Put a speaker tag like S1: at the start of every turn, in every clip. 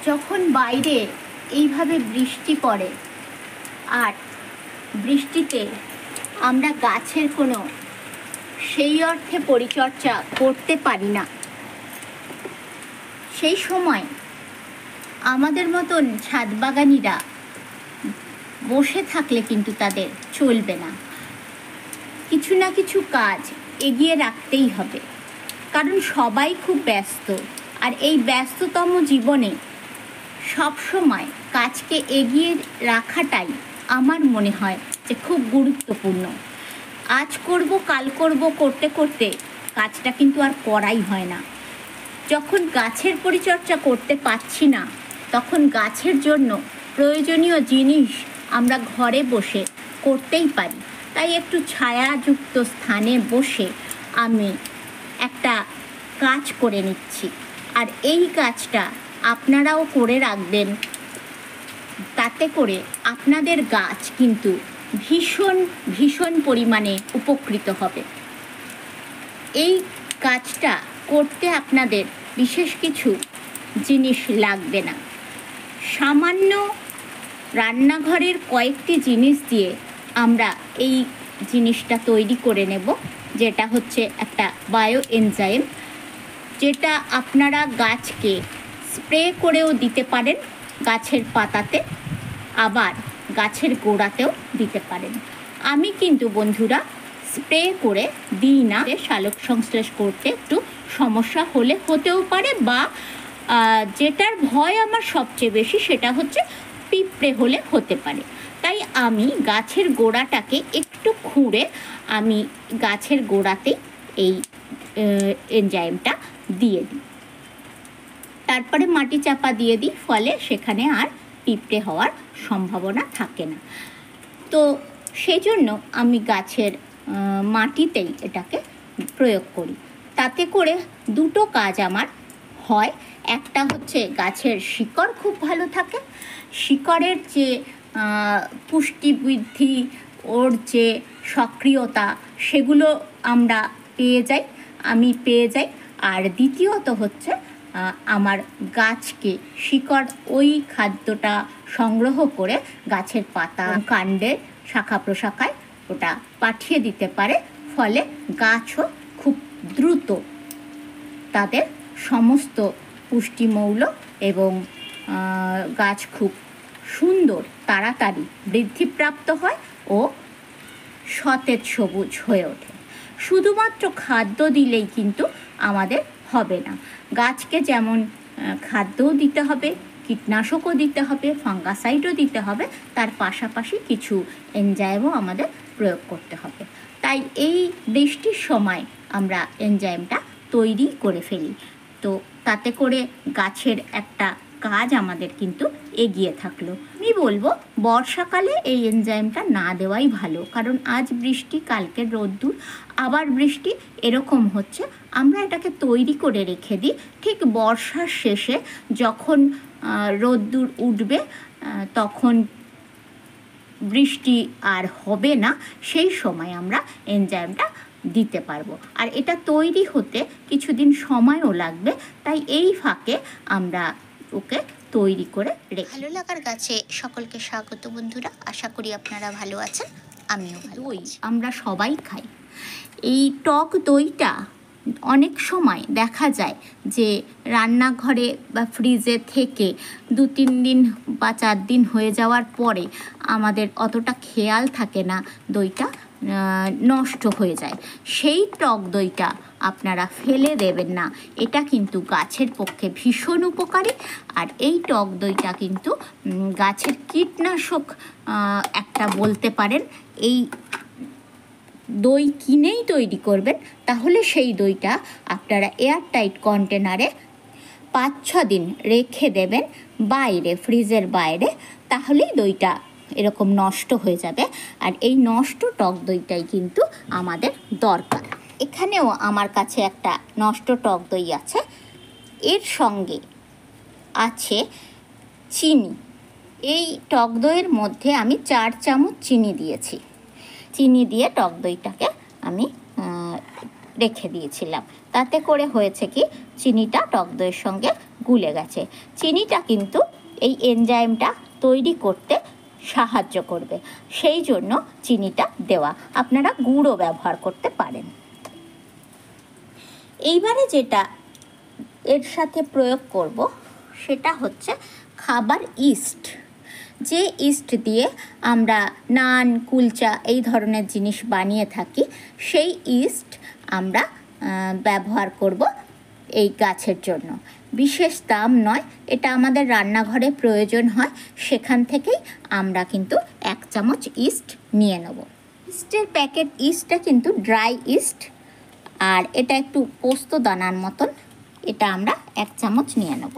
S1: যখন বাইরে এইভাবে বৃষ্টি পড়ে আর বৃষ্টিতে আমরা গাছের কোনো সেই অর্থে পরিচর্যা করতে পারি না, সেই সময় আমাদের মতন ছাদ বাগানিরা বসে থাকলে কিন্তু তাদের চলবে না। কিছু না কিছু কাজ এগিয়ে রাখতেই হবে, কারণ সবাই খুব ব্যস্ত। আর এই ব্যস্ততম জীবনে সব সময় কাজকে এগিয়ে রাখাটাই আমার মনে হয় যে খুব গুরুত্বপূর্ণ। আজ করব কাল করব করতে করতে কাজটা কিন্তু আর করাই হয় না। যখন গাছের পরিচর্যা করতে পারছি না, তখন গাছের জন্য প্রয়োজনীয় জিনিস আমরা ঘরে বসে করতেই পারি। তাই একটু ছায়াযুক্ত স্থানে বসে আমি একটা কাজ করে নিচ্ছি, আর এই কাজটা আপনারাও করে রাখবেন। তাতে করে আপনাদের গাছ কিন্তু ভীষণ ভীষণ পরিমাণে উপকৃত হবে। এই কাজটা করতে আপনাদের বিশেষ কিছু জিনিস লাগবে না। সামান্য রান্নাঘরের কয়েকটি জিনিস দিয়ে আমরা এই জিনিসটা তৈরি করে নেব, যেটা হচ্ছে একটা বায়ো এনজাইম, যেটা আপনারা গাছকে স্প্রে করেও দিতে পারেন, গাছের পাতাতে, আবার গাছের গোড়াতেও দিতে পারেন। আমি কিন্তু বন্ধুরা স্প্রে করে দিই না, সালোক সংশ্লেষ করতে একটু সমস্যা হলে হতেও পারে, বা যেটার ভয় আমার সবচেয়ে বেশি সেটা হচ্ছে পিঁপড়ে হলে হতে পারে। তাই আমি গাছের গোড়াটাকে একটু খুঁড়ে আমি গাছের গোড়াতে এই এনজাইমটা দিয়ে দিই, তারপরে মাটি চাপা দিয়ে দিই, ফলে সেখানে আর পিঁপড়ে হওয়ার সম্ভাবনা থাকে না। তো সেই জন্য আমি গাছের মাটিতেই এটাকে প্রয়োগ করি। তাতে করে দুটো কাজ আমার হয়। একটা হচ্ছে গাছের শিকড় খুব ভালো থাকে, শিকড়ের যে পুষ্টি বৃদ্ধি, ওর যে সক্রিয়তা, সেগুলো আমরা আমি পেয়ে যাই। আর দ্বিতীয়ত হচ্ছে আমার গাছকে শিকড় ওই খাদ্যটা সংগ্রহ করে গাছের পাতা, কাণ্ডের শাখা প্রশাখায় ওটা পাঠিয়ে দিতে পারে, ফলে গাছও খুব দ্রুত তাদের সমস্ত পুষ্টিমৌল এবং গাছ খুব সুন্দর তাড়াতাড়ি বৃদ্ধিপ্রাপ্ত হয় ও সতেজ সবুজ হয়ে ওঠে। শুধুমাত্র খাদ্য দিলেই কিন্তু আমাদের হবে না, গাছকে যেমন খাদ্যও দিতে হবে, কীটনাশকও দিতে হবে, ফাঙ্গাসাইডও দিতে হবে, তার পাশাপাশি কিছু এনজাইমও আমাদের প্রয়োগ করতে হবে। তাই এই বৃষ্টির সময় আমরা এনজাইমটা তৈরি করে ফেলি, তো তাতে করে গাছের একটা কাজ আমাদের কিন্তু এগিয়ে থাকলো। আমি বলবো বর্ষাকালে এই এনজাইমটা না দেওয়াই ভালো, কারণ আজ বৃষ্টি, কালকে রোদ্দুর, আবার বৃষ্টি, এরকম হচ্ছে। আমরা এটাকে তৈরি করে রেখে দিই, ঠিক বর্ষার শেষে যখন রোদ্দুর উঠবে, তখন বৃষ্টি আর হবে না, সেই সময় আমরা এনজাইমটা দিতে পারবো। আর এটা তৈরি হতে কিছুদিন সময়ও লাগবে, তাই এই ফাঁকে আমরা ওকে তৈরি করে রেখে।
S2: ভালো লাগার গাছে সকলকে স্বাগত বন্ধুরা, আশা করি আপনারা ভালো আছেন, আমিও ভালো।
S1: দই আমরা সবাই খাই। এই টক দইটা অনেক সময় দেখা যায় যে রান্নাঘরে বা ফ্রিজে থেকে 2-3 দিন বা 4 দিন হয়ে যাওয়ার পরে আমাদের অতটা খেয়াল থাকে না, দইটা নষ্ট হয়ে যায়। সেই টক দইটা আপনারা ফেলে দেবেন না, এটা কিন্তু গাছের পক্ষে ভীষণ উপকারী। আর এই টক দইটা কিন্তু গাছের কীটনাশক একটা বলতে পারেন। এই দই কিনেই তৈরি করবেন, তাহলে সেই দইটা আপনারা এয়ারটাইট কন্টেনারে 5-6 দিন রেখে দেবেন বাইরে, ফ্রিজের বাইরে, তাহলেই দইটা এরকম নষ্ট হয়ে যাবে। আর এই নষ্ট টক দইটাই কিন্তু আমাদের দরকার। এখানেও আমার কাছে একটা নষ্ট টক দই আছে, এর সঙ্গে আছে চিনি। এই টক দইয়ের মধ্যে আমি 4 চামচ চিনি দিয়েছি। চিনি দিয়ে টক দইটাকে আমি রেখে দিয়েছিলাম। তাতে করে হয়েছে কি, চিনিটা টক দইয়ের সঙ্গে গুলে গেছে। চিনিটা কিন্তু এই এনজাইমটা তৈরি করতে সাহায্য করবে, সেই জন্য চিনিটা দেওয়া। আপনারা গুঁড়ো ব্যবহার করতে পারেন। এইবারে যেটা এর সাথে প্রয়োগ করব সেটা হচ্ছে খাবার ইস্ট। যে ইস্ট দিয়ে আমরা নান, কুলচা এই ধরনের জিনিস বানিয়ে থাকি, সেই ইস্ট আমরা ব্যবহার করব এই গাছের জন্য। বিশেষ দাম নয়, এটা আমাদের রান্নাঘরে প্রয়োজন হয়, সেখান থেকেই আমরা কিন্তু 1 চামচ ইস্ট নিয়ে নেব। ইস্টের প্যাকেট ইস্টটা কিন্তু ড্রাই ইস্ট, আর এটা একটু পোস্ত দানার মতন। এটা আমরা 1 চামচ নিয়ে নেব।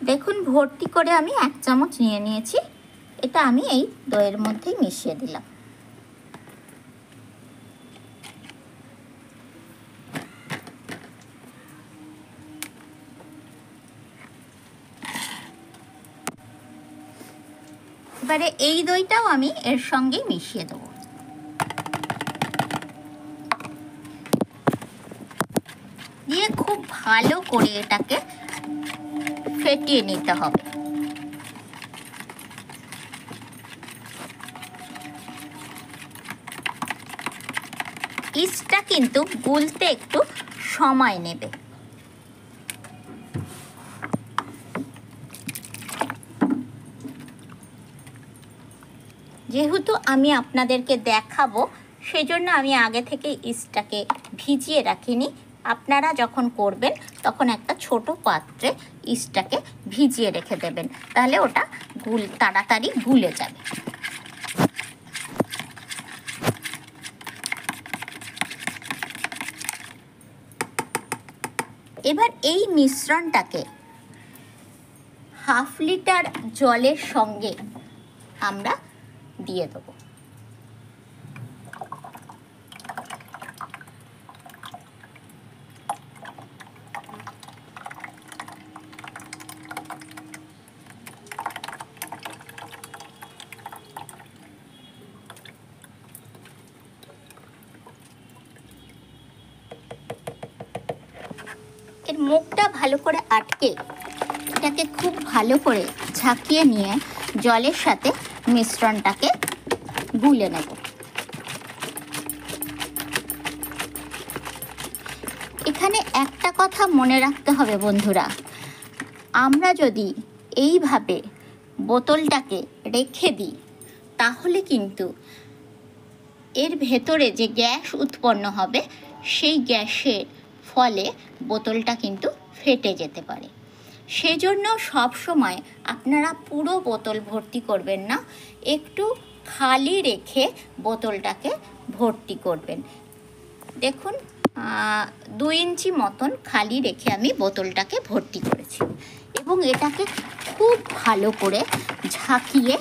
S1: দেখুন, ভর্তি করে আমি 1 চামচ নিয়ে নিয়েছি। এটা আমি এই দইয়ের মধ্যেই মিশিয়ে দিলাম। এবারে এই দইটাও আমি এর সঙ্গেই মিশিয়ে দেবো। দিয়ে খুব ভালো করে এটাকে ফেটিয়ে নিতে হবে। ইস্টটা কিন্তু গুলতে একটু সময় নেবে। যেহেতু আমি আপনাদেরকে দেখাবো, সেজন্য আমি আগে থেকে ইস্টটাকে ভিজিয়ে রাখিনি। আপনারা যখন করবেন তখন একটা ছোট পাত্রে ইস্টটাকে ভিজিয়ে রেখে দেবেন, তাহলে ওটা তাড়াতাড়ি গুলে যাবে। এবার এই মিশ্রণটাকে 1/2 লিটার জলের সঙ্গে আমরা দিয়ে দেবো। এর মুখটা ভালো করে আটকে এটাকে খুব ভালো করে ঝাঁকিয়ে নিয়ে জলের সাথে মিশ্রণটাকে গুলে নেব। এখানে একটা কথা মনে রাখতে হবে বন্ধুরা, আমরা যদি এইভাবে বোতলটাকে রেখে দিই, তাহলে কিন্তু এর ভেতরে যে গ্যাস উৎপন্ন হবে, সেই গ্যাসের ফলে বোতলটা কিন্তু ফেটে যেতে পারে। সেজন্য সবসময় আপনারা পুরো বোতল ভর্তি করবেন না, একটু খালি রেখে বোতলটাকে ভর্তি করবেন। দেখুন, 2 ইঞ্চি মতন খালি রেখে আমি বোতলটাকে ভর্তি করেছি, এবং এটাকে খুব ভালো করে ঝাঁকিয়ে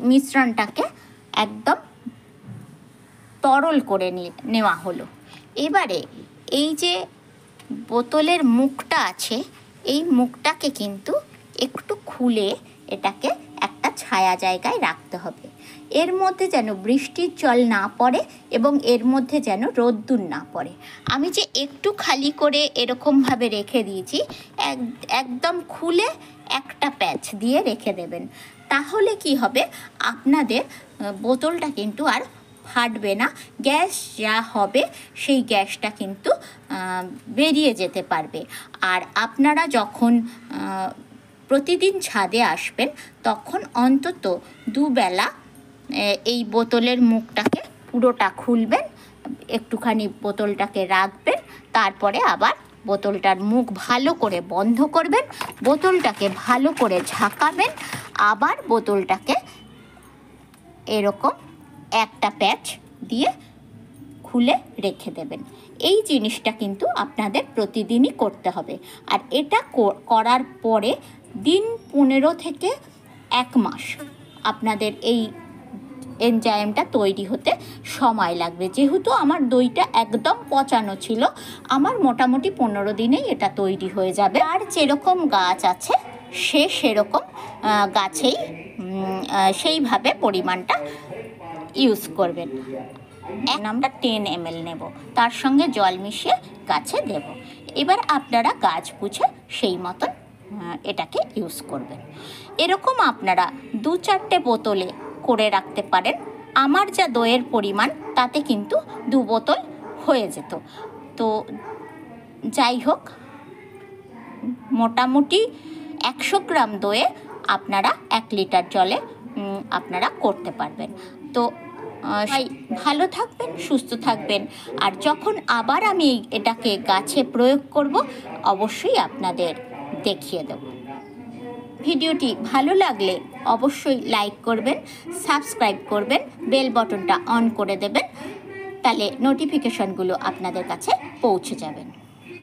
S1: মিশ্রণটাকে একদম তরল করে নেওয়া হলো। এবারে এই যে বোতলের মুখটা আছে, এই মুখটাকে কিন্তু একটু খুলে এটাকে একটা ছায়া জায়গায় রাখতে হবে। এর মধ্যে যেন বৃষ্টির জল না পড়ে এবং এর মধ্যে যেন রোদ্দুর না পড়ে। আমি যে একটু খালি করে এরকমভাবে রেখে দিয়েছি, একদম খুলে একটা প্যাচ দিয়ে রেখে দেবেন। তাহলে কি হবে, আপনাদের বোতলটা কিন্তু আর ফাটবে না। গ্যাস যা হবে সেই গ্যাসটা কিন্তু বেরিয়ে যেতে পারবে। আর আপনারা যখন প্রতিদিন ছাদে আসবেন, তখন অন্তত 2 বেলা এই বোতলের মুখটাকে পুরোটা খুলবেন, একটুখানি বোতলটাকে রাখবেন, তারপরে আবার বোতলটার মুখ ভালো করে বন্ধ করবেন, বোতলটাকে ভালো করে ঝাঁকাবেন, আবার বোতলটাকে এরকম একটা প্যাচ দিয়ে খুলে রেখে দেবেন। এই জিনিসটা কিন্তু আপনাদের প্রতিদিনই করতে হবে। আর এটা করার পরে দিন 15 থেকে 1 মাস আপনাদের এই এনজাইমটা তৈরি হতে সময় লাগবে। যেহেতু আমার দইটা একদম পচানো ছিল, আমার মোটামুটি 15 দিনেই এটা তৈরি হয়ে যাবে। আর যেরকম গাছ আছে সে সেরকম গাছেই সেইভাবে পরিমাণটা ইউজ করবেন। আমরা 10 ml নেব, তার সঙ্গে জল মিশিয়ে গাছে দেব। এবার আপনারা গাছ বুঝে সেই মতন এটাকে ইউজ করবেন। এরকম আপনারা 2-4টে বোতলে করে রাখতে পারেন। আমার যা দইয়ের পরিমাণ তাতে কিন্তু 2 বোতল হয়ে যেত। তো যাই হোক, মোটামুটি 100 গ্রাম দইয়ে আপনারা 1 লিটার জলে আপনারা করতে পারবেন। তো ভালো থাকবেন, সুস্থ থাকবেন। আর যখন আবার আমি এটাকে গাছে প্রয়োগ করব, অবশ্যই আপনাদের দেখিয়ে দেব। ভিডিওটি ভালো লাগলে অবশ্যই লাইক করবেন, সাবস্ক্রাইব করবেন, বেল বাটনটা অন করে দেবেন, তাহলে নোটিফিকেশনগুলো আপনাদের কাছে পৌঁছে যাবেন।